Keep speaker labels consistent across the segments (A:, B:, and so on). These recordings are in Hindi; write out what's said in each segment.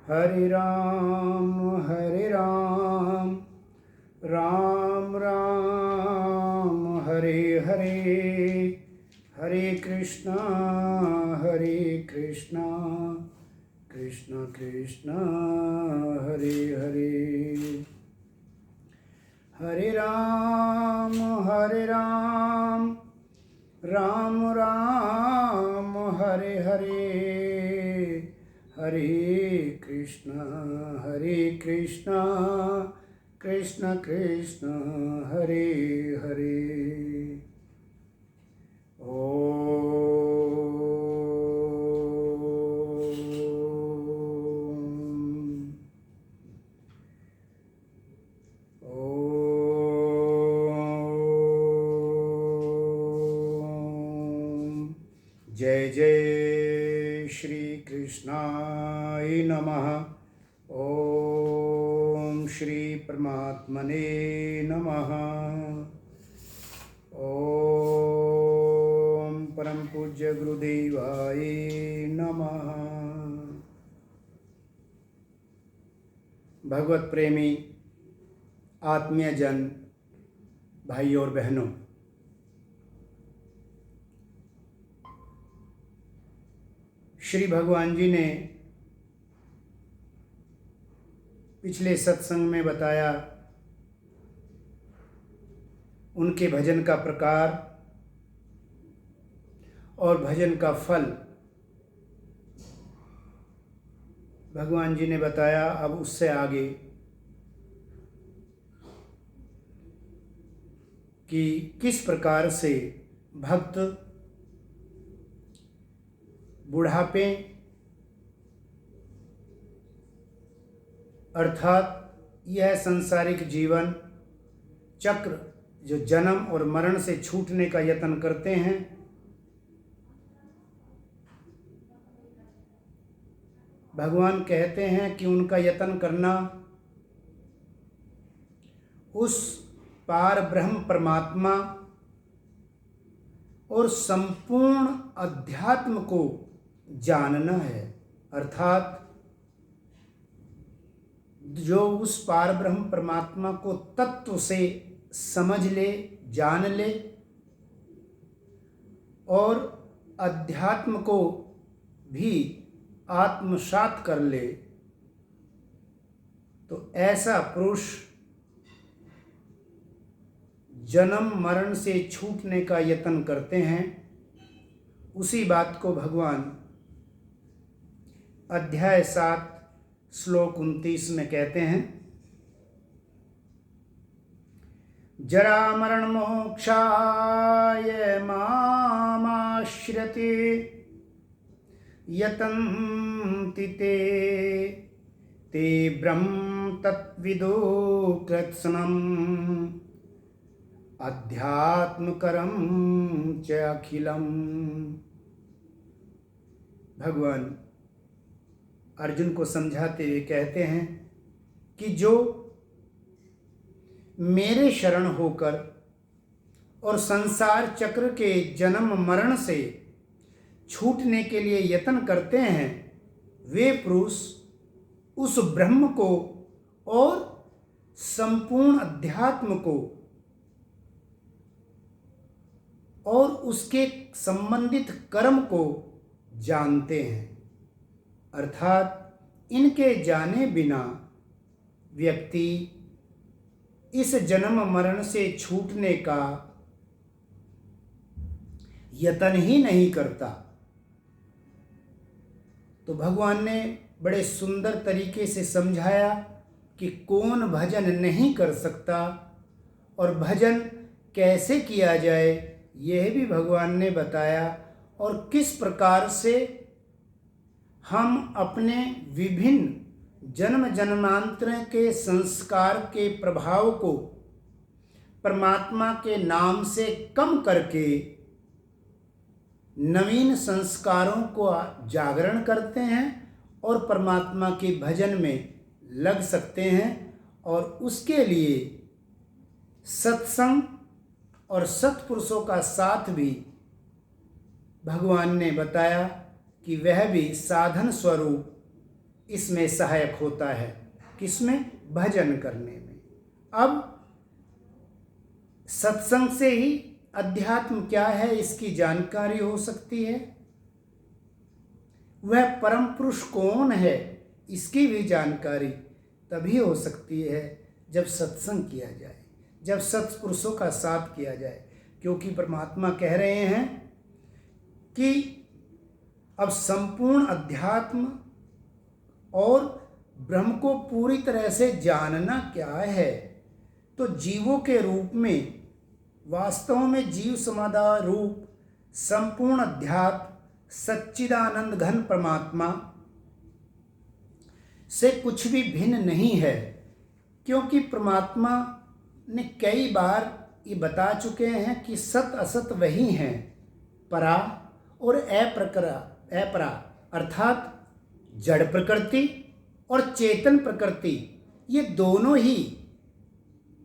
A: हरे राम राम राम हरे हरे, हरे कृष्णा कृष्ण कृष्ण हरे हरे। हरे राम राम राम हरे हरे, हरे कृष्ण कृष्ण कृष्ण हरे हरे। जय जय श्री कृष्णाय नमः। ओम श्री परमात्मने नमः। ओम परम पूज्य गुरुदेवाय नमः। भगवत प्रेमी आत्मीय जन भाई और बहनों, श्री भगवान जी ने पिछले सत्संग में बताया उनके भजन का प्रकार और भजन का फल। भगवान जी ने बताया अब उससे आगे कि किस प्रकार से भक्त बुढ़ापे अर्थात यह सांसारिक जीवन चक्र जो जन्म और मरण से छूटने का यत्न करते हैं, भगवान कहते हैं कि उनका यत्न करना उस पार ब्रह्म परमात्मा और संपूर्ण अध्यात्म को जानना है। अर्थात जो उस पार ब्रह्म परमात्मा को तत्व से समझ ले, जान ले और अध्यात्म को भी आत्मसात कर ले, तो ऐसा पुरुष जन्म मरण से छूटने का यत्न करते हैं। उसी बात को भगवान अध्याय 7 श्लोक 29 में कहते हैं, जरा मरण मोक्षाय मामाश्रिते यतन्ति ते ब्रह्म तत्विदो कृत्स्नम् अध्यात्मकरम च अखिलम। भगवान अर्जुन को समझाते हुए कहते हैं कि जो मेरे शरण होकर और संसार चक्र के जन्म मरण से छूटने के लिए यत्न करते हैं, वे पुरुष उस ब्रह्म को और संपूर्ण अध्यात्म को और उसके संबंधित कर्म को जानते हैं। अर्थात इनके जाने बिना व्यक्ति इस जन्म मरण से छूटने का यत्न ही नहीं करता। तो भगवान ने बड़े सुंदर तरीके से समझाया कि कौन भजन नहीं कर सकता और भजन कैसे किया जाए, यह भी भगवान ने बताया, और किस प्रकार से हम अपने विभिन्न जन्म जन्मांतर के संस्कार के प्रभाव को परमात्मा के नाम से कम करके नवीन संस्कारों को जागरण करते हैं और परमात्मा के भजन में लग सकते हैं। और उसके लिए सत्संग और सत्पुरुषों का साथ भी भगवान ने बताया कि वह भी साधन स्वरूप इसमें सहायक होता है। किसमें? भजन करने में। अब सत्संग से ही अध्यात्म क्या है इसकी जानकारी हो सकती है, वह परम पुरुष कौन है इसकी भी जानकारी तभी हो सकती है जब सत्संग किया जाए, जब सत्पुरुषों का साथ किया जाए। क्योंकि परमात्मा कह रहे हैं कि अब संपूर्ण अध्यात्म और ब्रह्म को पूरी तरह से जानना क्या है, तो जीवों के रूप में वास्तव में जीव समाधान रूप संपूर्ण अध्यात्म सच्चिदानंद घन परमात्मा से कुछ भी भिन्न नहीं है। क्योंकि परमात्मा ने कई बार ये बता चुके हैं कि सत असत वही हैं, परा और अपरा अर्थात जड़ प्रकृति और चेतन प्रकृति, ये दोनों ही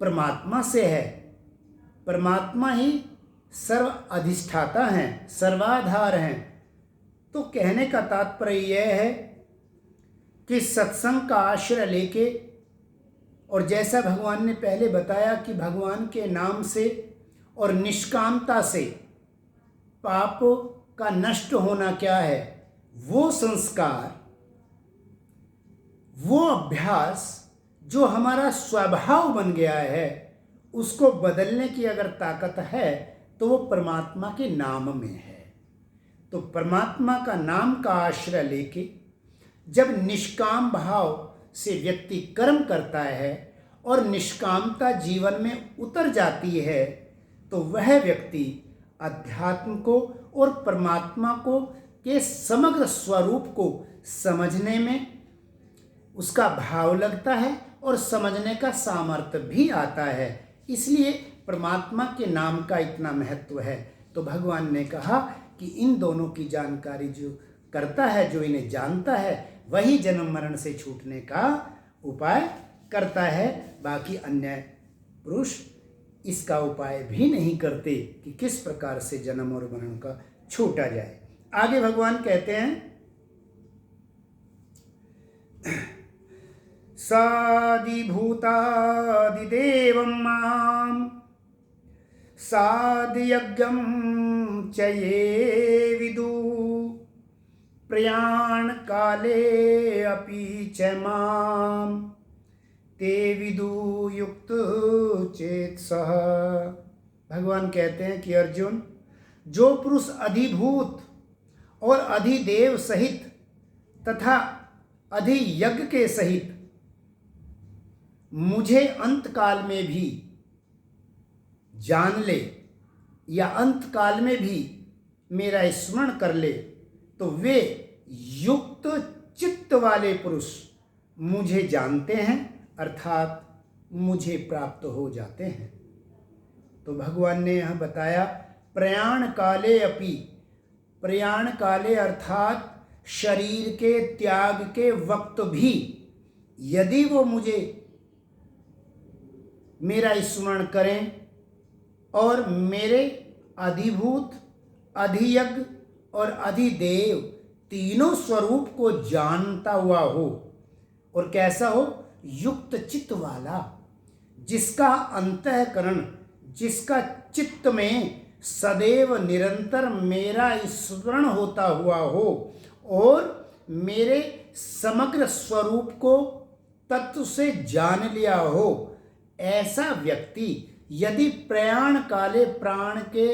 A: परमात्मा से है। परमात्मा ही सर्व अधिष्ठाता हैं, सर्वाधार हैं। तो कहने का तात्पर्य यह है कि सत्संग का आश्रय लेके, और जैसा भगवान ने पहले बताया कि भगवान के नाम से और निष्कामता से पाप का नष्ट होना क्या है, वो संस्कार, वो अभ्यास जो हमारा स्वभाव बन गया है, उसको बदलने की अगर ताकत है तो वो परमात्मा के नाम में है। तो परमात्मा का नाम का आश्रय लेके जब निष्काम भाव से व्यक्ति कर्म करता है और निष्कामता जीवन में उतर जाती है, तो वह व्यक्ति अध्यात्म को और परमात्मा को के समग्र स्वरूप को समझने में उसका भाव लगता है और समझने का सामर्थ्य भी आता है। इसलिए परमात्मा के नाम का इतना महत्व है। तो भगवान ने कहा कि इन दोनों की जानकारी जो करता है, जो इन्हें जानता है, वही जन्म मरण से छूटने का उपाय करता है। बाकी अन्य पुरुष इसका उपाय भी नहीं करते कि किस प्रकार से जन्म और मरण का छूटा जाए। आगे भगवान कहते हैं, सादिभूतादिदेवं मां सादियज्ञं च ये विदु प्रयाण काले अपि च मां ते विदु युक्त चेतसः। भगवान कहते हैं कि अर्जुन, जो पुरुष अधिभूत और अधिदेव सहित तथा अधियज्ञ के सहित मुझे अंत काल में भी जान ले या अंत काल में भी मेरा स्मरण कर ले, तो वे युक्त चित्त वाले पुरुष मुझे जानते हैं, अर्थात मुझे प्राप्त हो जाते हैं। तो भगवान ने यह बताया, प्रयाण काले अपि, प्रयाण काले अर्थात शरीर के त्याग के वक्त भी यदि वो मुझे मेरा स्मरण करें और मेरे अधिभूत, अधियज्ञ और अधिदेव तीनों स्वरूप को जानता हुआ हो, और कैसा हो, युक्त चित्त वाला, जिसका अंतःकरण, जिसका चित्त में सदैव निरंतर मेरा स्मरण होता हुआ हो और मेरे समग्र स्वरूप को तत्व से जान लिया हो, ऐसा व्यक्ति यदि प्रयाण काले, प्राण के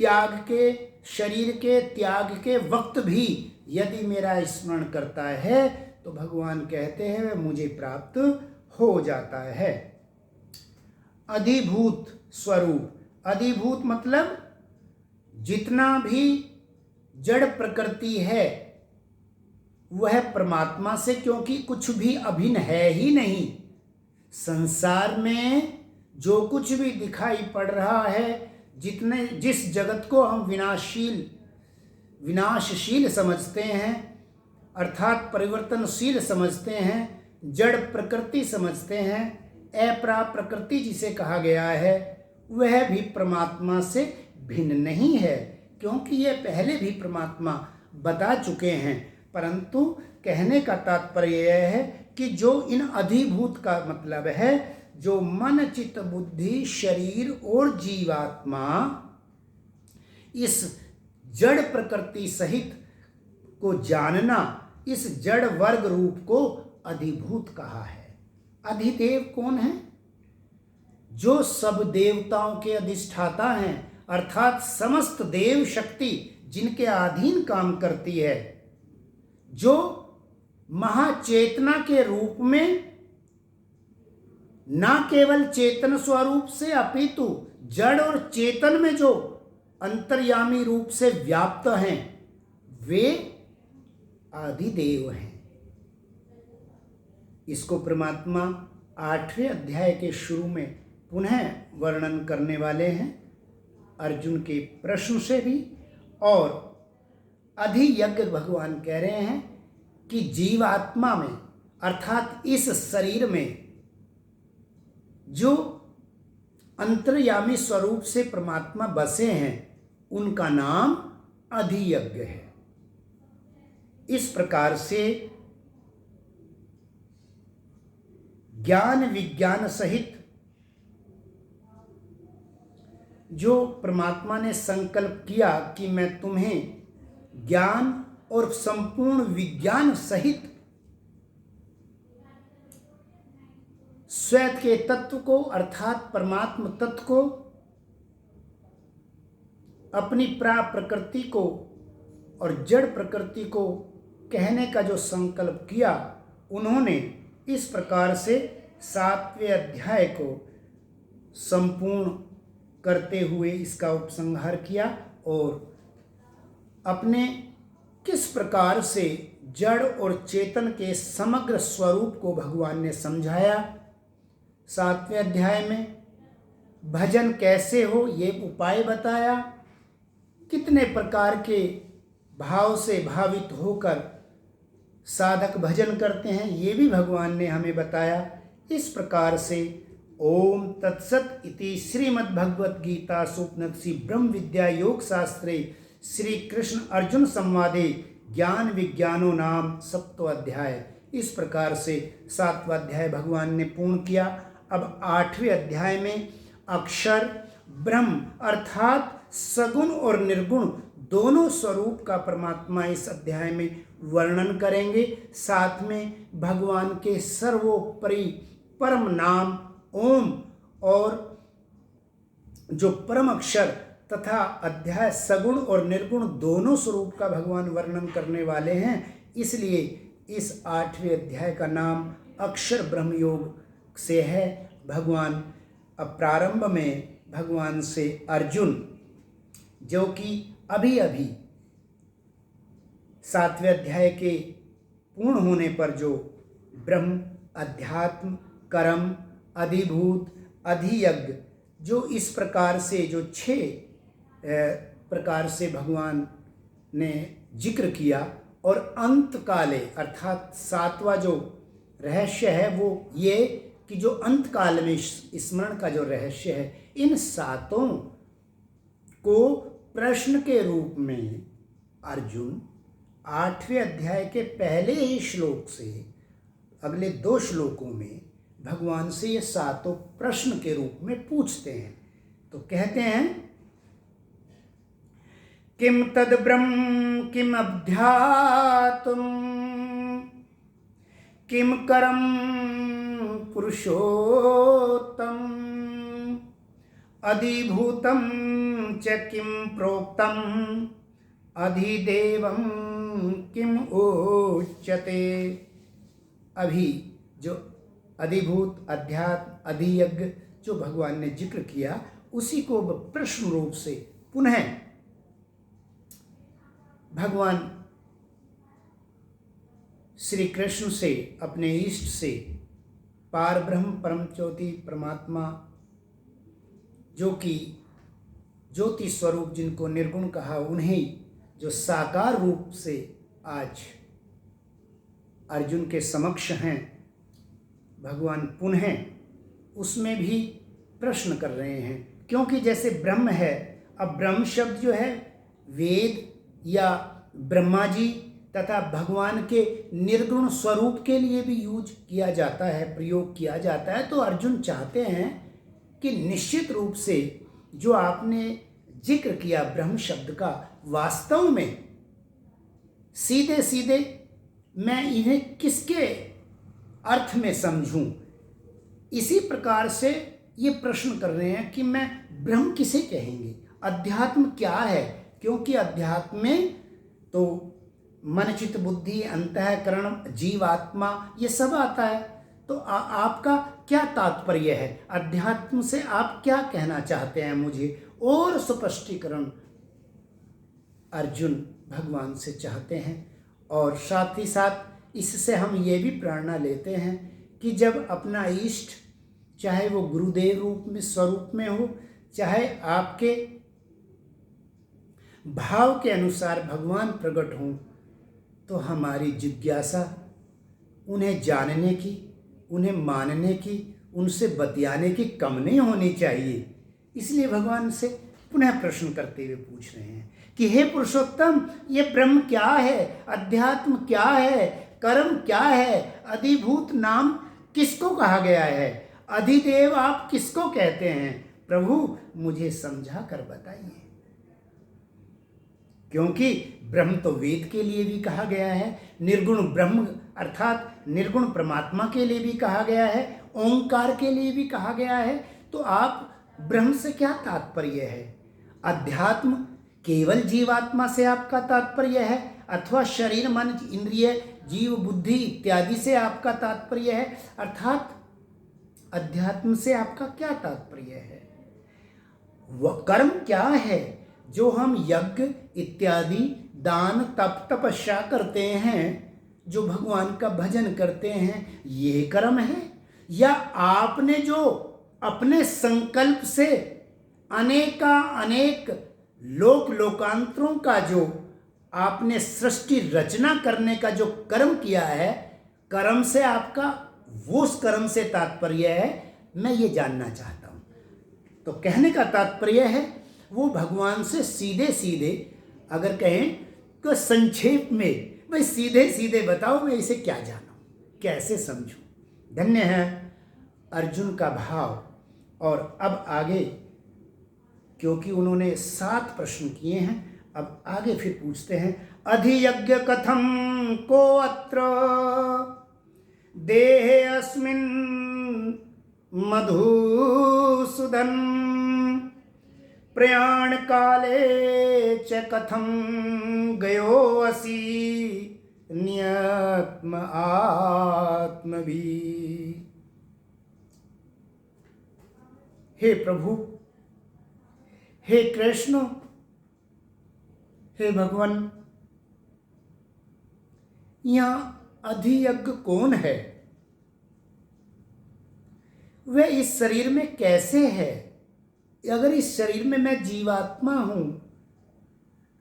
A: त्याग के, शरीर के त्याग के वक्त भी यदि मेरा स्मरण करता है, तो भगवान कहते हैं वह मुझे प्राप्त हो जाता है। अधिभूत स्वरूप, अधिभूत मतलब जितना भी जड़ प्रकृति है वह परमात्मा से, क्योंकि कुछ भी अभिन्न है ही नहीं। संसार में जो कुछ भी दिखाई पड़ रहा है, जिस जगत को हम विनाशशील समझते हैं, अर्थात परिवर्तनशील समझते हैं, जड़ प्रकृति समझते हैं, अपरा प्रकृति जिसे कहा गया है, वह भी परमात्मा से भिन्न नहीं है, क्योंकि ये पहले भी परमात्मा बता चुके हैं। परंतु कहने का तात्पर्य यह है कि जो इन अधिभूत का मतलब है जो मन चित्त बुद्धि शरीर और जीवात्मा इस जड़ प्रकृति सहित को जानना, इस जड़ वर्ग रूप को अधिभूत कहा है। अधिदेव कौन है? जो सब देवताओं के अधिष्ठाता हैं, अर्थात समस्त देव शक्ति जिनके अधीन काम करती है, जो महाचेतना के रूप में ना केवल चेतन स्वरूप से अपितु जड़ और चेतन में जो अंतर्यामी रूप से व्याप्त हैं, वे आदिदेव हैं। इसको परमात्मा 8वें अध्याय के शुरू में पुनः वर्णन करने वाले हैं, अर्जुन के प्रश्न से भी। और अधियज्ञ भगवान कह रहे हैं कि जीवात्मा में अर्थात इस शरीर में जो अंतर्यामी स्वरूप से परमात्मा बसे हैं, उनका नाम अधियज्ञ है। इस प्रकार से ज्ञान विज्ञान सहित जो परमात्मा ने संकल्प किया कि मैं तुम्हें ज्ञान और संपूर्ण विज्ञान सहित स्वयं के तत्व को अर्थात परमात्म तत्व को, अपनी प्रकृति को और जड़ प्रकृति को कहने का जो संकल्प किया, उन्होंने इस प्रकार से 7वें अध्याय को संपूर्ण करते हुए इसका उपसंहार किया और अपने किस प्रकार से जड़ और चेतन के समग्र स्वरूप को भगवान ने समझाया। 7वें अध्याय में भजन कैसे हो ये उपाय बताया, कितने प्रकार के भाव से भावित होकर साधक भजन करते हैं ये भी भगवान ने हमें बताया। इस प्रकार से ओम तत्सत इति श्रीमद्भगवत गीता उपनिषदि ब्रह्म विद्या योग शास्त्रे श्री कृष्ण अर्जुन संवादे ज्ञान विज्ञानो नाम 7वां अध्याय। इस प्रकार से 7वां अध्याय भगवान ने पूर्ण किया। अब 8वें अध्याय में अक्षर ब्रह्म अर्थात सगुण और निर्गुण दोनों स्वरूप का परमात्मा इस अध्याय में वर्णन करेंगे। साथ में भगवान के सर्वोपरि परम नाम ओम और जो परम अक्षर तथा अध्याय सगुण और निर्गुण दोनों स्वरूप का भगवान वर्णन करने वाले हैं। इसलिए इस 8वें अध्याय का नाम अक्षर ब्रह्म योग से है। भगवान अब प्रारंभ में भगवान से अर्जुन, जो कि अभी अभी 7वें अध्याय के पूर्ण होने पर जो ब्रह्म अध्यात्म कर्म अधिभूत अधियज्ञ जो इस प्रकार से जो 6 प्रकार से भगवान ने जिक्र किया, और अंत काले अर्थात 7वां जो रहस्य है वो ये कि जो अंत काल में स्मरण का जो रहस्य है, इन 7 को प्रश्न के रूप में अर्जुन 8वें अध्याय के पहले ही श्लोक से अगले 2 श्लोकों में भगवान से ये 7 प्रश्न के रूप में पूछते हैं। तो कहते हैं किम तद ब्रह्म किम अध्यात्म किम करम पुरुषोत्तम अधिभूतम च किम प्रोक्तम अधिदेवम किम उच्यते। अभी जो अधिभूत अध्यात्म अधियज्ञ जो भगवान ने जिक्र किया, उसी को प्रश्न रूप से पुनः भगवान श्री कृष्ण से, अपने इष्ट से, पार ब्रह्म परम ज्योति परमात्मा जो कि ज्योति स्वरूप जिनको निर्गुण कहा, उन्हें जो साकार रूप से आज अर्जुन के समक्ष हैं, भगवान पुनः उसमें भी प्रश्न कर रहे हैं। क्योंकि जैसे ब्रह्म है, अब ब्रह्म शब्द जो है वेद या ब्रह्मा जी तथा भगवान के निर्गुण स्वरूप के लिए भी यूज किया जाता है, प्रयोग किया जाता है। तो अर्जुन चाहते हैं कि निश्चित रूप से जो आपने जिक्र किया ब्रह्म शब्द का, वास्तव में सीधे सीधे मैं इन्हें किसके अर्थ में समझूं। इसी प्रकार से ये प्रश्न कर रहे हैं कि मैं ब्रह्म किसे कहेंगे, अध्यात्म क्या है, क्योंकि अध्यात्म में तो मन चित्त बुद्धि अंतःकरण जीवात्मा ये सब आता है। तो आपका क्या तात्पर्य है, अध्यात्म से आप क्या कहना चाहते हैं, मुझे और स्पष्टीकरण अर्जुन भगवान से चाहते हैं। और साथ ही साथ इससे हम ये भी प्रेरणा लेते हैं कि जब अपना इष्ट, चाहे वो गुरुदेव रूप में स्वरूप में हो, चाहे आपके भाव के अनुसार भगवान प्रकट हों, तो हमारी जिज्ञासा उन्हें जानने की, उन्हें मानने की, उनसे बतियाने की कम नहीं होनी चाहिए। इसलिए भगवान से पुनः प्रश्न करते हुए पूछ रहे हैं कि हे पुरुषोत्तम, ये ब्रह्म क्या है, अध्यात्म क्या है, कर्म क्या है, अधिभूत नाम किसको कहा गया है, अधिदेव आप किसको कहते हैं, प्रभु मुझे समझा कर बताइए। क्योंकि ब्रह्म तो वेद के लिए भी कहा गया है, निर्गुण ब्रह्म अर्थात निर्गुण परमात्मा के लिए भी कहा गया है, ओंकार के लिए भी कहा गया है। तो आप ब्रह्म से क्या तात्पर्य है, अध्यात्म केवल जीवात्मा से आपका तात्पर्य है, अथवा शरीर मन इंद्रिय जीव बुद्धि इत्यादि से आपका तात्पर्य है, अर्थात अध्यात्म से आपका क्या तात्पर्य है, वह कर्म क्या है जो हम यज्ञ इत्यादि दान तप तपस्या करते हैं, जो भगवान का भजन करते हैं, ये कर्म है, या आपने जो अपने संकल्प से अनेक लोक लोकांतरों का जो आपने सृष्टि रचना करने का जो कर्म किया है, कर्म से आपका वो उस कर्म से तात्पर्य है, मैं ये जानना चाहता हूँ। तो कहने का तात्पर्य है वो भगवान से सीधे सीधे, अगर कहें तो संक्षेप में, भाई सीधे सीधे बताओ मैं इसे क्या जानूं, कैसे समझूं। धन्य है अर्जुन का भाव। और अब आगे, क्योंकि उन्होंने 7 प्रश्न किए हैं, अब आगे फिर पूछते हैं, अधियज्ञ कथम को अत्र देहे अस्मिन् मधुसूदन प्रयाण काले च कथम गयो असि नियत्म आत्मभी। हे प्रभु, हे कृष्ण, हे भगवान, यहाँ अधियज्ञ कौन है, वह इस शरीर में कैसे है, अगर इस शरीर में मैं जीवात्मा हूं,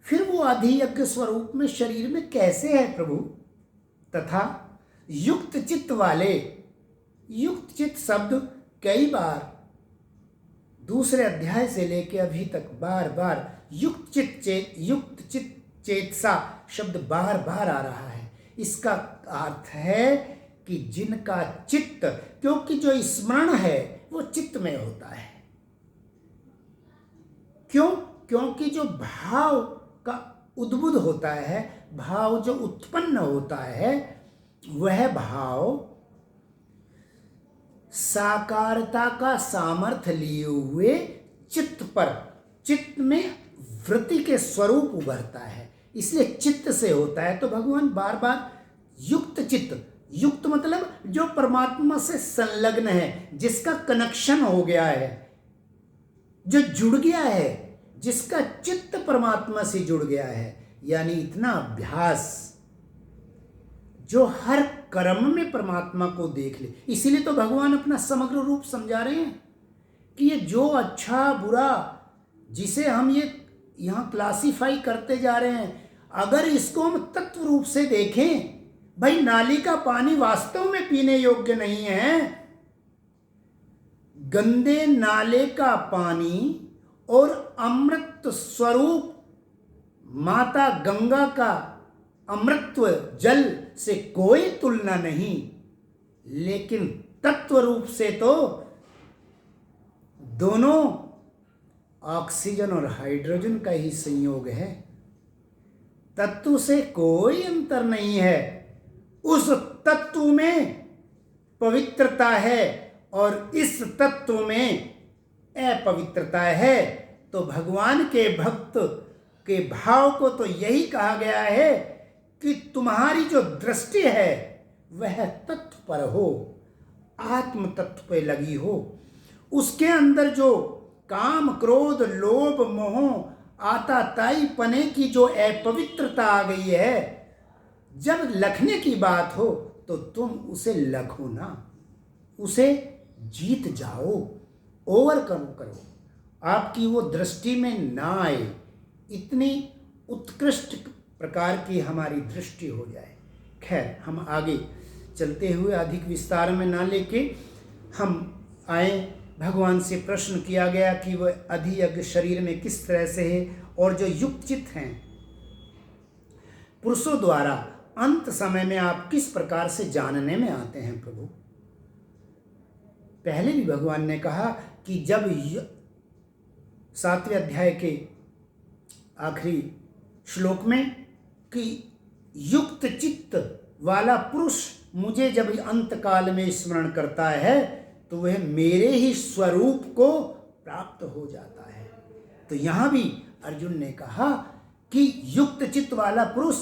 A: फिर वो अधियज्ञ स्वरूप में शरीर में कैसे है प्रभु। तथा युक्त चित्त वाले, युक्त चित्त शब्द कई बार दूसरे अध्याय से लेकर अभी तक बार बार युक्त चित्त चेतसा शब्द बार बार आ रहा है। इसका अर्थ है कि जिनका चित्त, क्योंकि जो स्मरण है वो चित्त में होता है। क्यों? क्योंकि जो भाव का उद्बुद्ध होता है, भाव जो उत्पन्न होता है, वह भाव साकारता का सामर्थ्य लिए हुए चित्त में वृत्ति के स्वरूप उभरता है, इसलिए चित्त से होता है। तो भगवान बार बार युक्त चित्त, युक्त मतलब जो परमात्मा से संलग्न है, जिसका कनेक्शन हो गया है, जो जुड़ गया है, जिसका चित्त परमात्मा से जुड़ गया है, यानी इतना अभ्यास जो हर कर्म में परमात्मा को देख ले। इसीलिए तो भगवान अपना समग्र रूप समझा रहे हैं कि ये जो अच्छा बुरा जिसे हम ये यहाँ क्लासिफाई करते जा रहे हैं, अगर इसको हम तत्व रूप से देखें, भाई नाली का पानी वास्तव में पीने योग्य नहीं है। गंदे नाले का पानी और अमृत स्वरूप माता गंगा का अमृतत्व जल से कोई तुलना नहीं, लेकिन तत्व रूप से तो दोनों ऑक्सीजन और हाइड्रोजन का ही संयोग है। तत्व से कोई अंतर नहीं है। उस तत्व में पवित्रता है और इस तत्व में अपवित्रता है। तो भगवान के भक्त के भाव को तो यही कहा गया है कि तुम्हारी जो दृष्टि है वह तत्व पर हो, आत्म तत्व पे लगी हो। उसके अंदर जो काम, क्रोध, लोभ, मोह, आताताई पने की जो अपवित्रता आ गई है, जब लखने की बात हो तो तुम उसे लखो ना, उसे जीत जाओ, ओवरकम करो, आपकी वो दृष्टि में ना आए, इतनी उत्कृष्ट प्रकार की हमारी दृष्टि हो जाए। खैर, हम आगे चलते हुए अधिक विस्तार में ना लेके हम आए। भगवान से प्रश्न किया गया कि वह अधियज्ञ शरीर में किस तरह से है और जो युक्तचित हैं पुरुषों द्वारा अंत समय में आप किस प्रकार से जानने में आते हैं प्रभु। पहले भी भगवान ने कहा कि जब 7वें अध्याय के आखिरी श्लोक में कि युक्त चित्त वाला पुरुष मुझे जब अंत काल में स्मरण करता है तो वह मेरे ही स्वरूप को प्राप्त हो जाता है। तो यहाँ भी अर्जुन ने कहा कि युक्त चित्त वाला पुरुष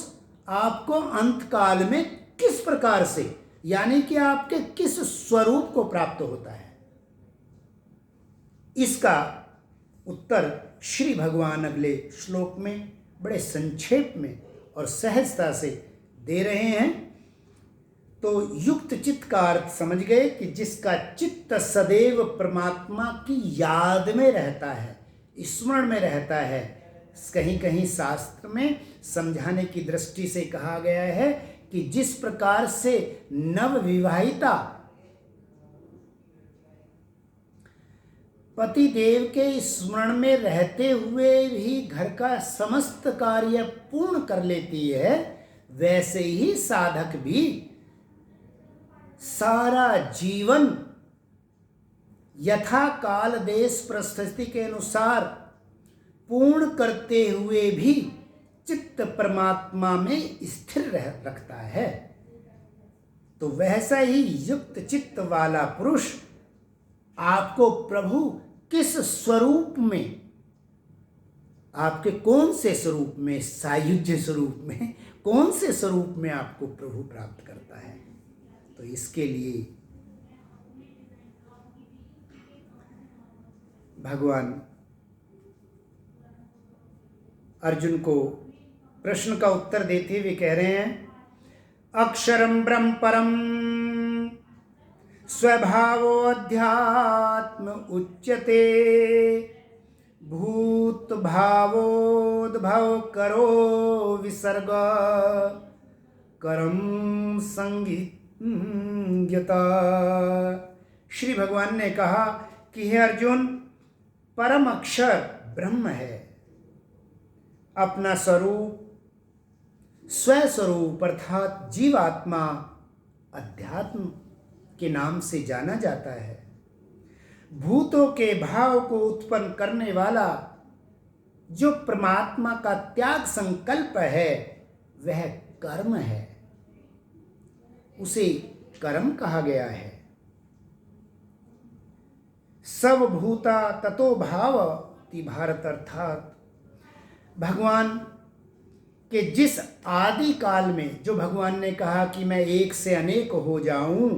A: आपको अंत काल में किस प्रकार से, यानी कि आपके किस स्वरूप को प्राप्त होता है, इसका उत्तर श्री भगवान अगले श्लोक में बड़े संक्षेप में और सहजता से दे रहे हैं। तो युक्त चित्त का अर्थ समझ गए कि जिसका चित्त सदैव परमात्मा की याद में रहता है, स्मरण में रहता है। कहीं कहीं शास्त्र में समझाने की दृष्टि से कहा गया है कि जिस प्रकार से नवविवाहिता पति देव के स्मरण में रहते हुए भी घर का समस्त कार्य पूर्ण कर लेती है, वैसे ही साधक भी सारा जीवन यथा काल देश परिस्थिति के अनुसार पूर्ण करते हुए भी चित्त परमात्मा में स्थिर रखता है। तो वैसा ही युक्त चित्त वाला पुरुष आपको प्रभु किस स्वरूप में, आपके कौन से स्वरूप में, सायुज्य स्वरूप में, कौन से स्वरूप में आपको प्रभु प्राप्त करता है। तो इसके लिए भगवान अर्जुन को प्रश्न का उत्तर देते हुए कह रहे हैं, अक्षरम ब्रह्म परम स्वभावो अध्यात्म उच्यते भूत भावोद्भव करो विसर्ग करम संगीत यता। श्री भगवान ने कहा कि हे अर्जुन, परम अक्षर ब्रह्म है, अपना स्वरूप स्वस्वरूप अर्थात जीवात्मा अध्यात्म के नाम से जाना जाता है। भूतों के भाव को उत्पन्न करने वाला जो परमात्मा का त्याग संकल्प है वह कर्म है, उसे कर्म कहा गया है। सब भूता ततो भावति भारत, अर्थात भगवान के जिस आदि काल में जो भगवान ने कहा कि मैं एक से अनेक हो जाऊं,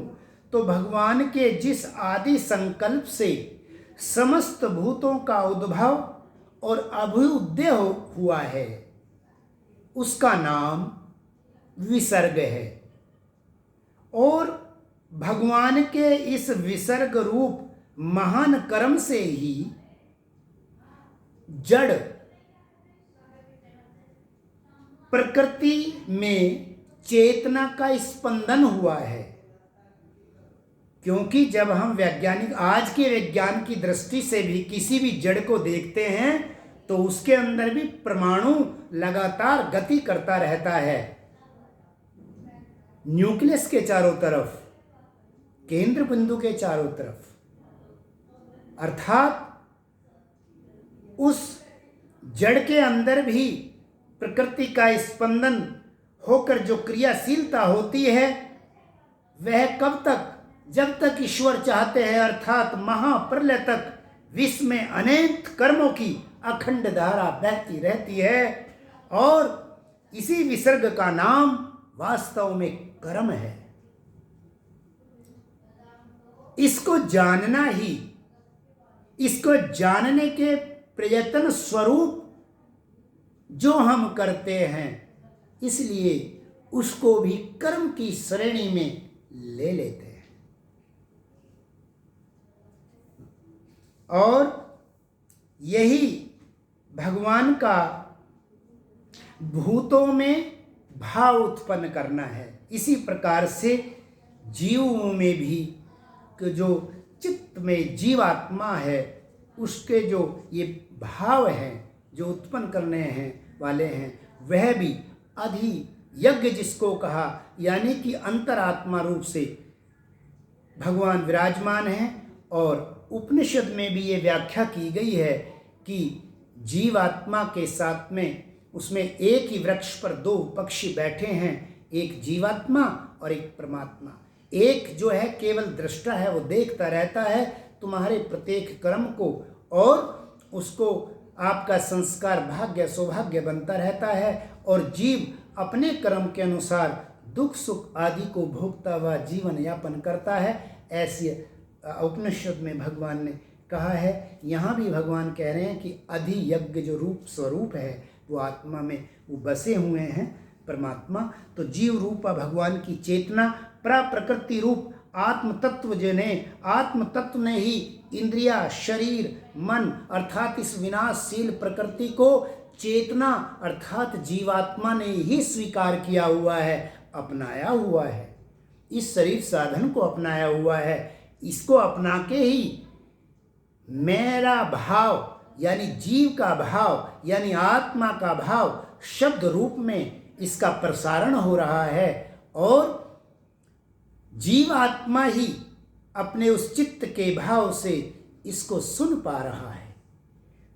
A: तो भगवान के जिस आदि संकल्प से समस्त भूतों का उद्भव और अभ्युदय हुआ है उसका नाम विसर्ग है। और भगवान के इस विसर्ग रूप महान कर्म से ही जड़ प्रकृति में चेतना का स्पंदन हुआ है। क्योंकि जब हम वैज्ञानिक आज के विज्ञान की दृष्टि से भी किसी भी जड़ को देखते हैं तो उसके अंदर भी परमाणु लगातार गति करता रहता है। न्यूक्लियस के चारों तरफ, केंद्र बिंदु के चारों तरफ, अर्थात उस जड़ के अंदर भी प्रकृति का स्पंदन होकर जो क्रियाशीलता होती है वह कब तक, जब तक ईश्वर चाहते हैं, अर्थात महाप्रलय तक विश्व में अनंत कर्मों की अखंड धारा बहती रहती है। और इसी विसर्ग का नाम वास्तव में कर्म है। इसको जानना ही, इसको जानने के प्रयत्न स्वरूप जो हम करते हैं, इसलिए उसको भी कर्म की श्रेणी में ले लेते हैं। और यही भगवान का भूतों में भाव उत्पन्न करना है। इसी प्रकार से जीवों में भी जो चित्त में जीवात्मा है, उसके जो ये भाव हैं जो उत्पन्न करने हैं वाले हैं, वह भी अधि यज्ञ जिसको कहा, यानी कि अंतरात्मा रूप से भगवान विराजमान हैं। और उपनिषद में भी ये व्याख्या की गई है कि जीवात्मा के साथ में उसमें एक ही वृक्ष पर दो पक्षी बैठे हैं, एक जीवात्मा और एक परमात्मा। एक जो है केवल दृष्टा है, वो देखता रहता है तुम्हारे प्रत्येक कर्म को, और उसको आपका संस्कार भाग्य सौभाग्य बनता रहता है। और जीव अपने कर्म के अनुसार दुख सुख आदि को भोगता हुआ जीवन यापन करता है। ऐसे उपनिषद में भगवान ने कहा है। यहाँ भी भगवान कह रहे हैं कि अधि यज्ञ जो रूप स्वरूप है वो आत्मा में वो बसे हुए हैं परमात्मा। तो जीव रूपा भगवान की चेतना प्रकृति रूप आत्म तत्व आत्म तत्व ने ही इंद्रिया शरीर मन अर्थात इस विनाशशील प्रकृति को चेतना अर्थात जीवात्मा ने ही स्वीकार किया हुआ है, अपनाया हुआ है। इस शरीर साधन को अपनाया हुआ है। इसको अपना के ही मेरा भाव यानी जीव का भाव यानी आत्मा का भाव शब्द रूप में इसका प्रसारण हो रहा है। और जीव आत्मा ही अपने उस चित्त के भाव से इसको सुन पा रहा है।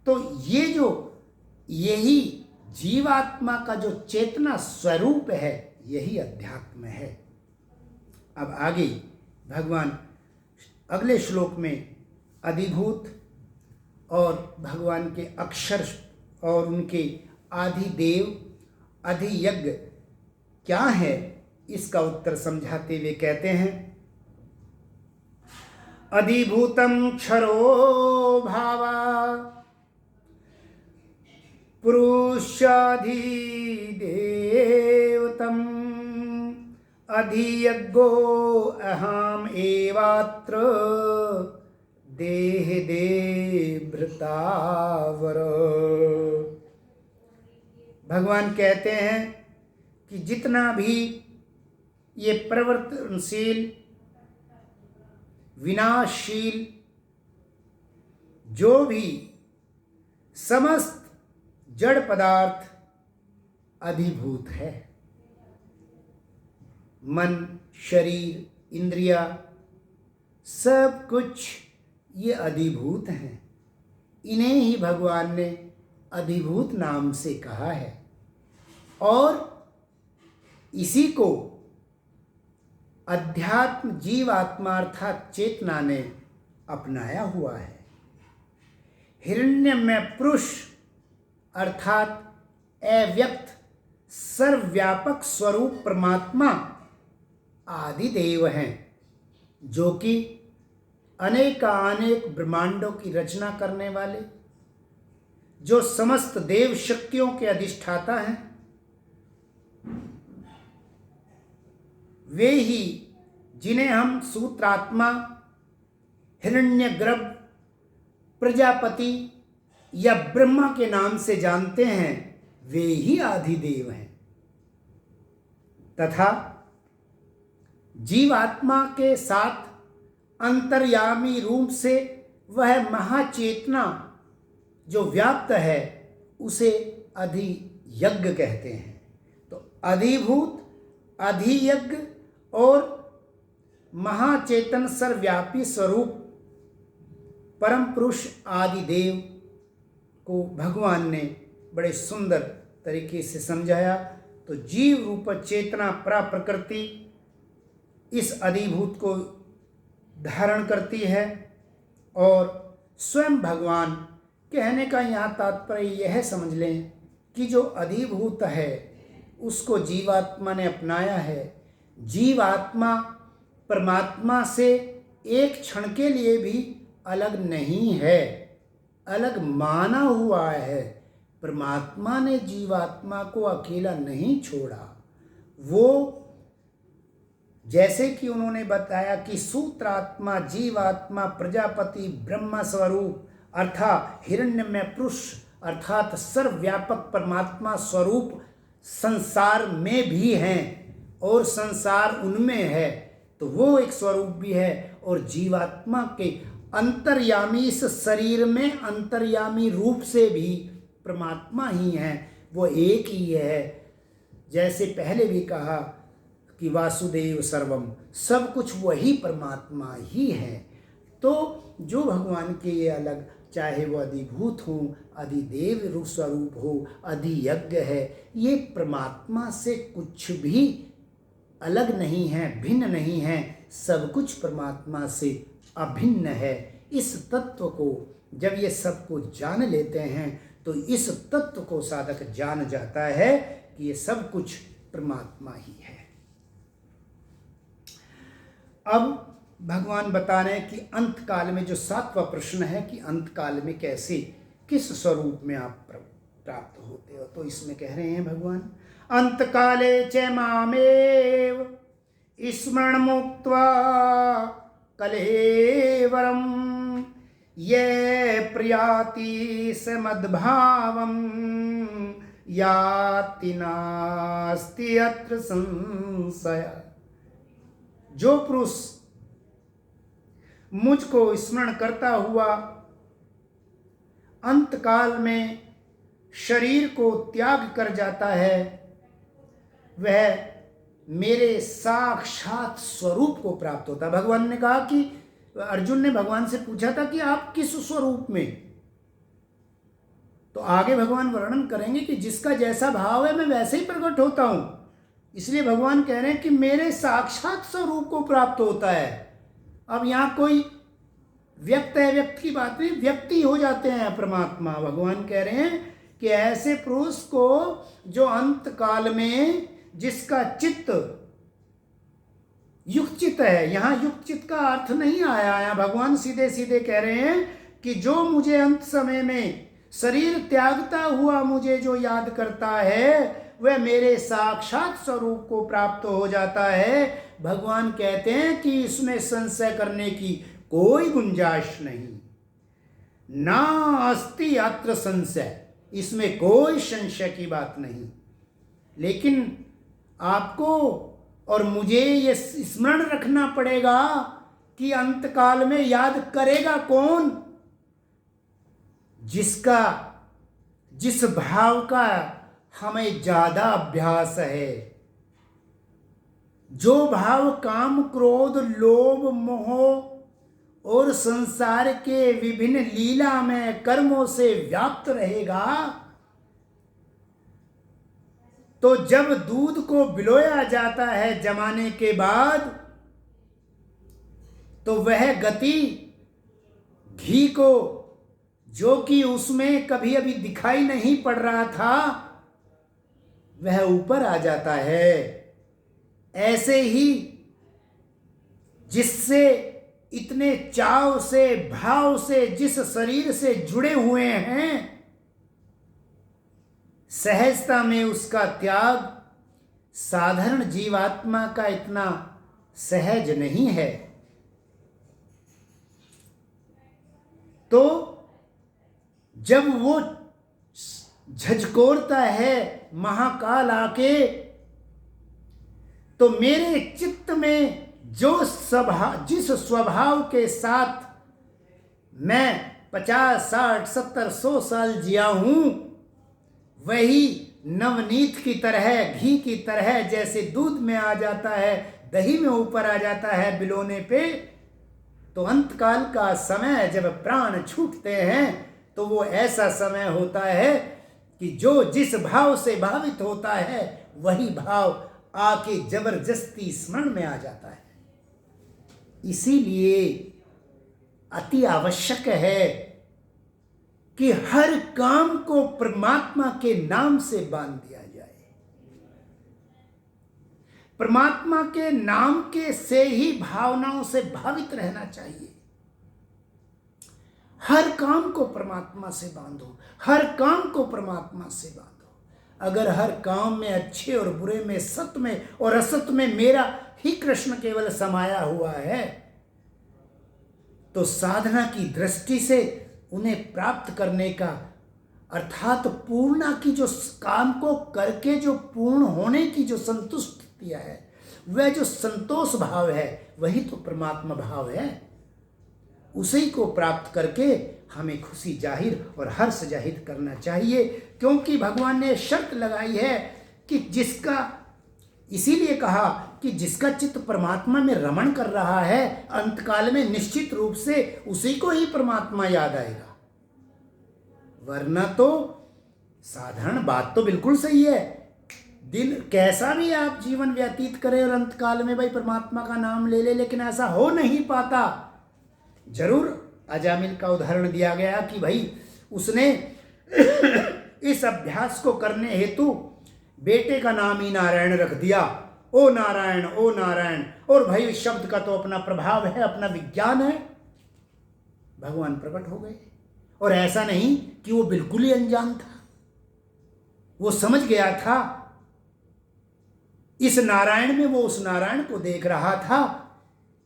A: तो ये जो यही जीवात्मा का जो चेतना स्वरूप है, यही अध्यात्म है। अब आगे भगवान अगले श्लोक में अधिभूत और भगवान के अक्षर और उनके आदिदेव अधियज्ञ क्या है, इसका उत्तर समझाते हुए कहते हैं, अधिभूतम क्षरो भावा पुरुषाधिदेवतम अधियज्ञो अहम एवात्र देह भृतावर। भगवान कहते हैं कि जितना भी ये प्रवर्तनशील विनाशशील जो भी समस्त जड़ पदार्थ अधिभूत है, मन शरीर इंद्रिया सब कुछ ये अधिभूत हैं। इन्हें ही भगवान ने अधिभूत नाम से कहा है। और इसी को अध्यात्म जीवात्मा अर्थात चेतना ने अपनाया हुआ है। हिरण्यमय पुरुष अर्थात अव्यक्त सर्वव्यापक स्वरूप परमात्मा आदिदेव हैं, जो कि अनेक ब्रह्मांडों की रचना करने वाले, जो समस्त देव शक्तियों के अधिष्ठाता हैं। वे ही जिन्हें हम सूत्रात्मा हिरण्यगर्भ प्रजापति या ब्रह्मा के नाम से जानते हैं, वे ही आदिदेव हैं। तथा जीवात्मा के साथ अंतर्यामी रूप से वह महाचेतना जो व्याप्त है उसे अधियज्ञ कहते हैं। तो अधिभूत अधियज्ञ और महाचेतन सर्वव्यापी स्वरूप परम पुरुष आदि देव को भगवान ने बड़े सुंदर तरीके से समझाया। तो जीव रूप चेतना प्रकृति इस अधिभूत को धारण करती है और स्वयं भगवान, कहने का यहाँ तात्पर्य यह समझ लें कि जो अधिभूत है उसको जीवात्मा ने अपनाया है। जीवात्मा परमात्मा से एक क्षण के लिए भी अलग नहीं है, अलग माना हुआ है। परमात्मा ने जीवात्मा को अकेला नहीं छोड़ा। वो जैसे कि उन्होंने बताया कि सूत्रात्मा जीवात्मा प्रजापति ब्रह्म स्वरूप अर्थात हिरण्यमय पुरुष अर्थात सर्वव्यापक परमात्मा स्वरूप संसार में भी हैं और संसार उनमें है, तो वो एक स्वरूप भी है। और जीवात्मा के अंतर्यामी इस शरीर में अंतर्यामी रूप से भी परमात्मा ही है, वो एक ही है। जैसे पहले भी कहा कि वासुदेव सर्वम, सब कुछ वही परमात्मा ही है। तो जो भगवान के ये अलग, चाहे वो अधिभूत हो, अधिदेव रूप स्वरूप हो, अधियज्ञ है, ये परमात्मा से कुछ भी अलग नहीं है, भिन्न नहीं है, सब कुछ परमात्मा से अभिन्न है। इस तत्व को जब ये सब को जान लेते हैं तो इस तत्व को साधक जान जाता है कि ये सब कुछ परमात्मा ही है। अब भगवान बता रहे हैं कि अंत काल में जो 7वां प्रश्न है कि अंत काल में कैसे किस स्वरूप में आप प्राप्त होते हो, तो इसमें कह रहे हैं भगवान, अंत काले च मामेव स्मरण मुक्त्वा कलेवरम ये प्रयाति स मद्भावम याति नास्ति अत्र संशय। जो पुरुष मुझको स्मरण करता हुआ अंतकाल में शरीर को त्याग कर जाता है, वह मेरे साक्षात स्वरूप को प्राप्त होता है। भगवान ने कहा कि अर्जुन ने भगवान से पूछा था कि आप किस स्वरूप में, तो आगे भगवान वर्णन करेंगे कि जिसका जैसा भाव है मैं वैसे ही प्रकट होता हूं। इसलिए भगवान कह रहे हैं कि मेरे साक्षात स्वरूप को प्राप्त होता है। अब यहां कोई व्यक्त है व्यक्त की बात नहीं, व्यक्ति हो जाते हैं परमात्मा। भगवान कह रहे हैं कि ऐसे पुरुष को जो अंत काल में जिसका चित्त युक्त चित्त है, यहां युक्त चित्त का अर्थ नहीं आया है, भगवान सीधे सीधे कह रहे हैं कि जो मुझे अंत समय में शरीर त्यागता हुआ मुझे जो याद करता है वह मेरे साक्षात स्वरूप को प्राप्त हो जाता है। भगवान कहते हैं कि इसमें संशय करने की कोई गुंजाइश नहीं, ना अस्ति अत्र संशय, इसमें कोई संशय की बात नहीं। लेकिन आपको और मुझे ये स्मरण रखना पड़ेगा कि अंतकाल में याद करेगा कौन? जिस भाव का हमें ज्यादा अभ्यास है, जो भाव काम क्रोध लोभ मोह और संसार के विभिन्न लीला में कर्मों से व्याप्त रहेगा, तो जब दूध को बिलोया जाता है जमाने के बाद, तो वह गति घी को जो कि उसमें कभी अभी दिखाई नहीं पड़ रहा था वह ऊपर आ जाता है। ऐसे ही जिससे इतने चाव से भाव से जिस शरीर से जुड़े हुए हैं, सहजता में उसका त्याग साधारण जीवात्मा का इतना सहज नहीं है। तो जब वो झकझोरता है महाकाल आके, तो मेरे चित्त में जिस स्वभाव के साथ मैं 50, 60, 70, 100 साल जिया हूं, वही नवनीत की तरह घी की तरह जैसे दूध में आ जाता है, दही में ऊपर आ जाता है बिलोने पे, तो अंतकाल का समय जब प्राण छूटते हैं तो वो ऐसा समय होता है कि जो जिस भाव से भावित होता है वही भाव आके जबरदस्ती स्मरण में आ जाता है। इसीलिए अति आवश्यक है कि हर काम को परमात्मा के नाम से बांध दिया जाए। परमात्मा के नाम के से ही भावनाओं से भावित रहना चाहिए। हर काम को परमात्मा से बांधो, हर काम को परमात्मा से बांधो। अगर हर काम में, अच्छे और बुरे में, सत्य में और असत्य में मेरा ही कृष्ण केवल समाया हुआ है, तो साधना की दृष्टि से उन्हें प्राप्त करने का, अर्थात पूर्णा की जो काम को करके जो पूर्ण होने की जो संतुष्टिया है, वह जो संतोष भाव है, वही तो परमात्मा भाव है। उसी को प्राप्त करके हमें खुशी जाहिर और हर्ष जाहिर करना चाहिए, क्योंकि भगवान ने शर्त लगाई है कि जिसका, इसीलिए कहा कि जिसका चित्त परमात्मा में रमण कर रहा है, अंतकाल में निश्चित रूप से उसी को ही परमात्मा याद आएगा। वरना तो साधारण बात तो बिल्कुल सही है, दिन कैसा भी आप जीवन व्यतीत करें और अंतकाल में भाई परमात्मा का नाम ले ले, लेकिन ऐसा हो नहीं पाता। जरूर अजामिल का उदाहरण दिया गया कि भाई उसने इस अभ्यास को करने हेतु बेटे का नाम ही नारायण रख दिया, ओ नारायण ओ नारायण। और भाई इस शब्द का तो अपना प्रभाव है, अपना विज्ञान है। भगवान प्रकट हो गए, और ऐसा नहीं कि वो बिल्कुल ही अनजान था, वो समझ गया था। इस नारायण में वो उस नारायण को देख रहा था,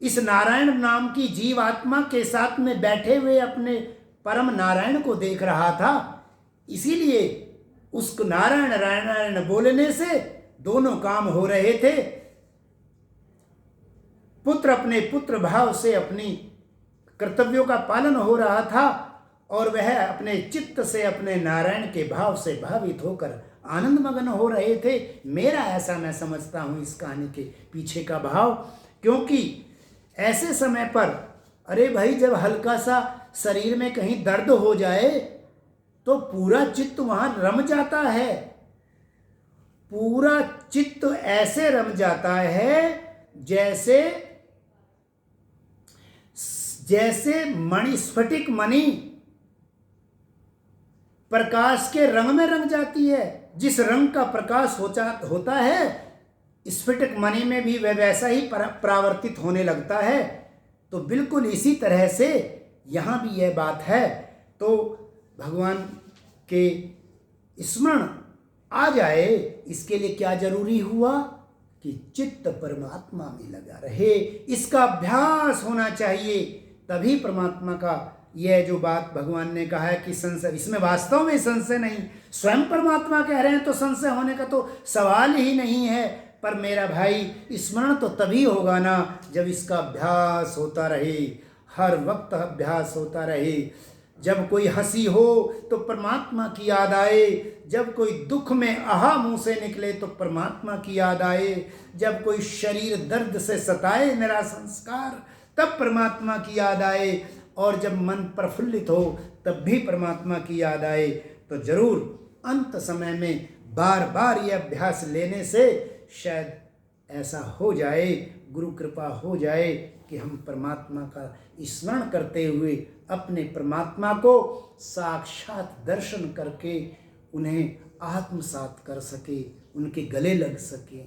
A: इस नारायण नाम की जीव आत्मा के साथ में बैठे हुए अपने परम नारायण को देख रहा था। इसीलिए उसको नारायण नारायण बोलने से दोनों काम हो रहे थे। पुत्र अपने पुत्र भाव से अपनी कर्तव्यों का पालन हो रहा था, और वह अपने चित्त से अपने नारायण के भाव से भावित होकर आनंद मग्न हो रहे थे। मेरा ऐसा मैं समझता हूं इस कहानी के पीछे का भाव, क्योंकि ऐसे समय पर, अरे भाई, जब हल्का सा शरीर में कहीं दर्द हो जाए तो पूरा चित्त वहां रम जाता है। पूरा चित्त ऐसे रम जाता है जैसे मणि, स्फटिक मणि प्रकाश के रंग में रंग जाती है। जिस रंग का प्रकाश होता है, स्फटिक मणि में भी वह वैसा ही परावर्तित होने लगता है। तो बिल्कुल इसी तरह से यहाँ भी यह बात है। तो भगवान के स्मरण आ जाए, इसके लिए क्या जरूरी हुआ कि चित्त परमात्मा में लगा रहे। इसका अभ्यास होना चाहिए, तभी परमात्मा का यह जो बात भगवान ने कहा है कि संशय, इसमें वास्तव में संशय नहीं, स्वयं परमात्मा कह रहे हैं तो संशय होने का तो सवाल ही नहीं है। पर मेरा भाई, स्मरण तो तभी होगा ना जब इसका अभ्यास होता रहे, हर वक्त अभ्यास होता रहे। जब कोई हंसी हो तो परमात्मा की याद आए, जब कोई दुख में आहा मुंह से निकले तो परमात्मा की याद आए, जब कोई शरीर दर्द से सताए मेरा संस्कार तब परमात्मा की याद आए, और जब मन प्रफुल्लित हो तब भी परमात्मा की याद आए। तो जरूर अंत समय में बार बार ये अभ्यास लेने से शायद ऐसा हो जाए, गुरु कृपा हो जाए कि हम परमात्मा का स्मरण करते हुए अपने परमात्मा को साक्षात दर्शन करके उन्हें आत्मसात कर सके, उनके गले लग सके,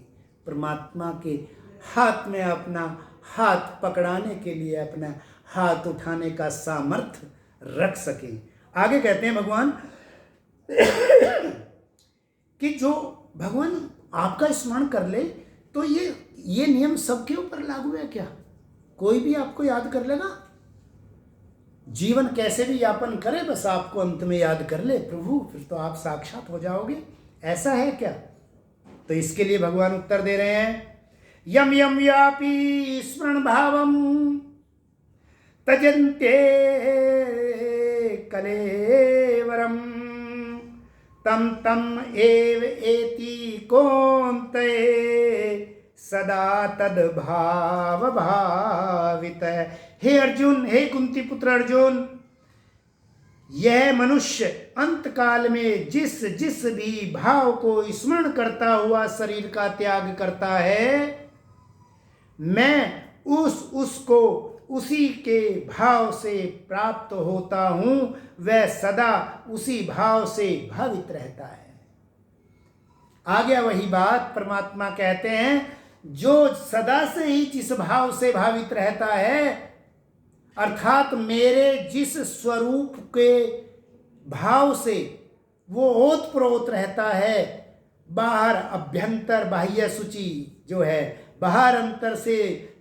A: परमात्मा के हाथ में अपना हाथ पकड़ाने के लिए अपना हाथ उठाने का सामर्थ्य रख सके। आगे कहते हैं भगवान कि जो भगवान आपका स्मरण कर ले तो ये नियम सबके ऊपर लागू है क्या? कोई भी आपको याद कर लेगा? जीवन कैसे भी यापन करे, बस आपको अंत में याद कर ले प्रभु, फिर तो आप साक्षात हो जाओगे। ऐसा है क्या? तो इसके लिए भगवान उत्तर दे रहे हैं, यम यम व्यापी स्मरण भावम तजन्ते कलेवरम तम तम एव एति कौन्ते सदा तद्भाव भावित। हे अर्जुन, हे कुंती पुत्र अर्जुन, यह मनुष्य अंत काल में जिस जिस भी भाव को स्मरण करता हुआ शरीर का त्याग करता है, मैं उसको उसी के भाव से प्राप्त होता हूं। वह सदा उसी भाव से भावित रहता है। आ गया वही बात, परमात्मा कहते हैं जो सदा से ही जिस भाव से भावित रहता है, अर्थात मेरे जिस स्वरूप के भाव से वो ओतप्रोत रहता है, बाहर अभ्यंतर बाह्य सूची जो है, बाहर अंतर से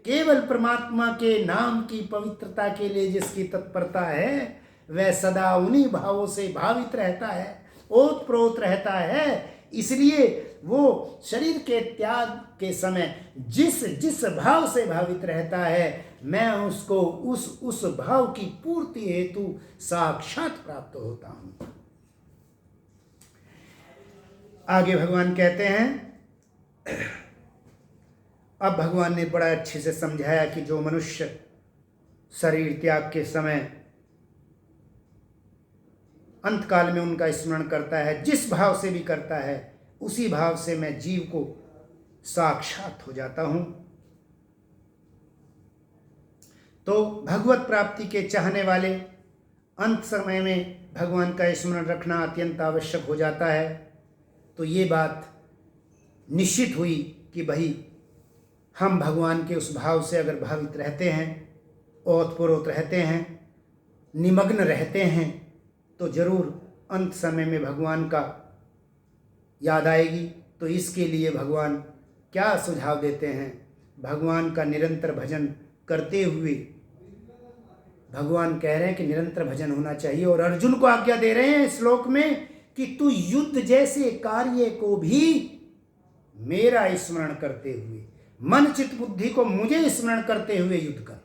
A: केवल परमात्मा के नाम की पवित्रता के लिए जिसकी तत्परता है, वह सदा उन्हीं भावों से भावित रहता है, ओतप्रोत रहता है। इसलिए वो शरीर के त्याग के समय जिस जिस भाव से भावित रहता है, मैं उसको उस भाव की पूर्ति हेतु साक्षात प्राप्त होता हूं। आगे भगवान कहते हैं, अब भगवान ने बड़ा अच्छे से समझाया कि जो मनुष्य शरीर त्याग के समय अंत काल में उनका स्मरण करता है, जिस भाव से भी करता है, उसी भाव से मैं जीव को साक्षात हो जाता हूं। तो भगवत प्राप्ति के चाहने वाले अंत समय में भगवान का स्मरण रखना अत्यंत आवश्यक हो जाता है। तो ये बात निश्चित हुई कि भाई हम भगवान के उस भाव से अगर भावित रहते हैं, ओतप्रोत रहते हैं, निमग्न रहते हैं, तो जरूर अंत समय में भगवान का याद आएगी। तो इसके लिए भगवान क्या सुझाव देते हैं? भगवान का निरंतर भजन करते हुए भगवान कह रहे हैं कि निरंतर भजन होना चाहिए, और अर्जुन को आज्ञा दे रहे हैं श्लोक में कि तू युद्ध जैसे कार्य को भी मेरा स्मरण करते हुए, मन चित्त बुद्धि को मुझे स्मरण करते हुए युद्ध कर।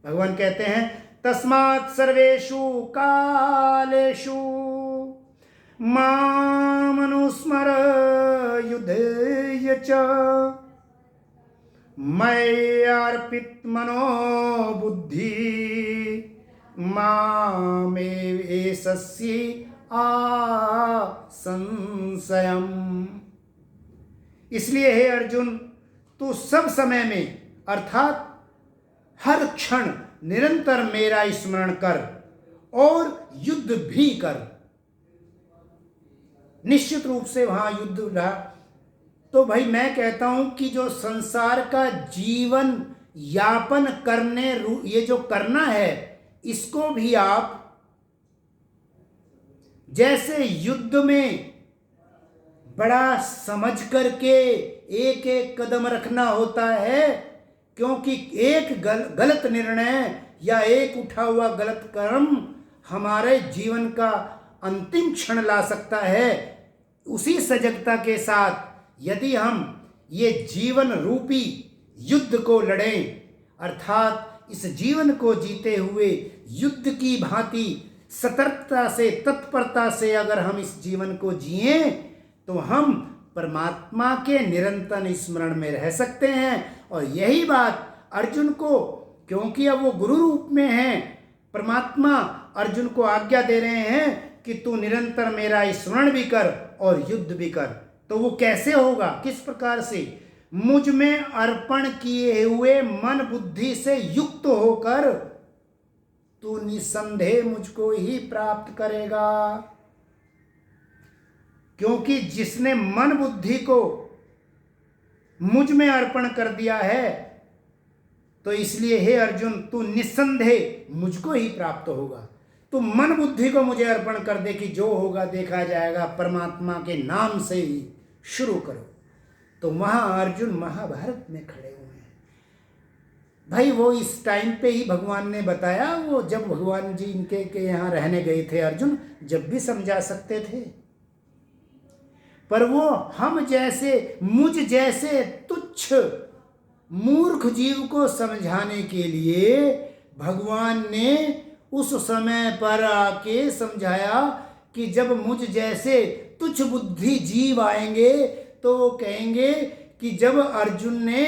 A: भगवान कहते हैं तस्मात् सर्वेषु कालेषु मामनुस्मर युद्धय च मय्यार्पित मनो बुद्धि मामेवेशस्ये आसंशयम्। इसलिए हे अर्जुन, तू सब समय में अर्थात हर क्षण निरंतर मेरा स्मरण कर और युद्ध भी कर। निश्चित रूप से वहां युद्ध रहा। तो भाई मैं कहता हूं कि जो संसार का जीवन यापन करने ये जो करना है, इसको भी आप जैसे युद्ध में बड़ा समझ करके एक एक कदम रखना होता है, क्योंकि एक गलत निर्णय या एक उठा हुआ गलत कर्म हमारे जीवन का अंतिम क्षण ला सकता है। उसी सजगता के साथ यदि हम ये जीवन रूपी युद्ध को लड़ें, अर्थात इस जीवन को जीते हुए युद्ध की भांति सतर्कता से, तत्परता से अगर हम इस जीवन को जिएं, तो हम परमात्मा के निरंतर स्मरण में रह सकते हैं। और यही बात अर्जुन को, क्योंकि अब वो गुरु रूप में हैं, परमात्मा अर्जुन को आज्ञा दे रहे हैं कि तू निरंतर मेरा स्मरण भी कर और युद्ध भी कर। तो वो कैसे होगा, किस प्रकार से? मुझ में अर्पण किए हुए मन बुद्धि से युक्त होकर तू निसंदेह मुझको ही प्राप्त करेगा। क्योंकि जिसने मन बुद्धि को मुझ में अर्पण कर दिया है, तो इसलिए हे अर्जुन, तू निसंदेह मुझको ही प्राप्त होगा। तू मन बुद्धि को मुझे अर्पण कर दे कि जो होगा देखा जाएगा, परमात्मा के नाम से ही शुरू करो। तो वहां अर्जुन महाभारत में खड़े हुए हैं। भाई वो इस टाइम पे ही भगवान ने बताया, वो जब भगवान जी इनके के यहाँ रहने गए थे, अर्जुन जब भी समझा सकते थे, पर वो हम जैसे, मुझ जैसे तुच्छ मूर्ख जीव को समझाने के लिए भगवान ने उस समय पर आके समझाया कि जब मुझ जैसे तुच्छ बुद्धि जीव आएंगे तो वो कहेंगे कि जब अर्जुन ने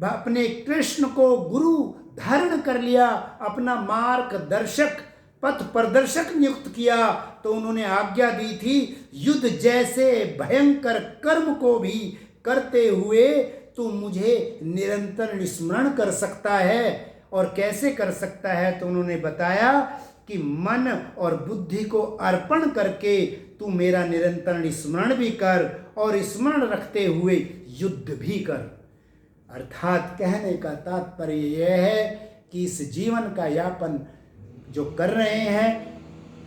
A: अपने कृष्ण को गुरु धारण कर लिया, अपना मार्गदर्शक पथ प्रदर्शक नियुक्त किया, तो उन्होंने आज्ञा दी थी युद्ध जैसे भयंकर कर्म को भी करते हुए तू मुझे निरंतर स्मरण कर सकता है। और कैसे कर सकता है, तो उन्होंने बताया कि मन और बुद्धि को अर्पण करके तू मेरा निरंतर स्मरण भी कर और स्मरण रखते हुए युद्ध भी कर। अर्थात कहने का तात्पर्य यह है कि इस जीवन का यापन जो कर रहे हैं,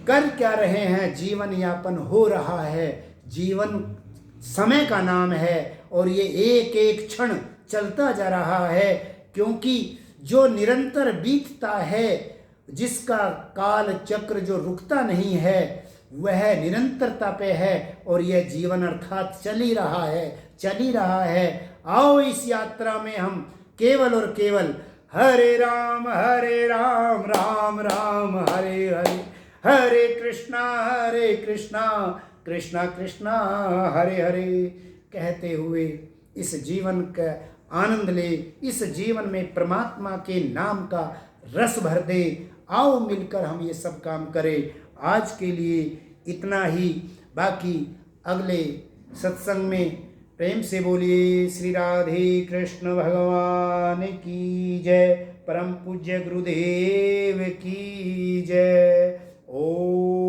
A: कर क्या रहे हैं, जीवन यापन हो रहा है। जीवन समय का नाम है और ये एक एक क्षण चलता जा रहा है, क्योंकि जो निरंतर बीतता है, जिसका काल चक्र जो रुकता नहीं है, वह निरंतरता पे है। और यह जीवन अर्थात चल ही रहा है, चल ही रहा है। आओ इस यात्रा में हम केवल और केवल हरे राम राम राम हरे हरे, हरे कृष्णा कृष्णा कृष्णा हरे हरे कहते हुए इस जीवन का आनंद ले, इस जीवन में परमात्मा के नाम का रस भर दे। आओ मिलकर हम ये सब काम करें। आज के लिए इतना ही, बाकी अगले सत्संग में प्रेम से बोलिए श्री राधे कृष्ण भगवान की जय, परम पूज्य गुरुदेव की जय। ओम।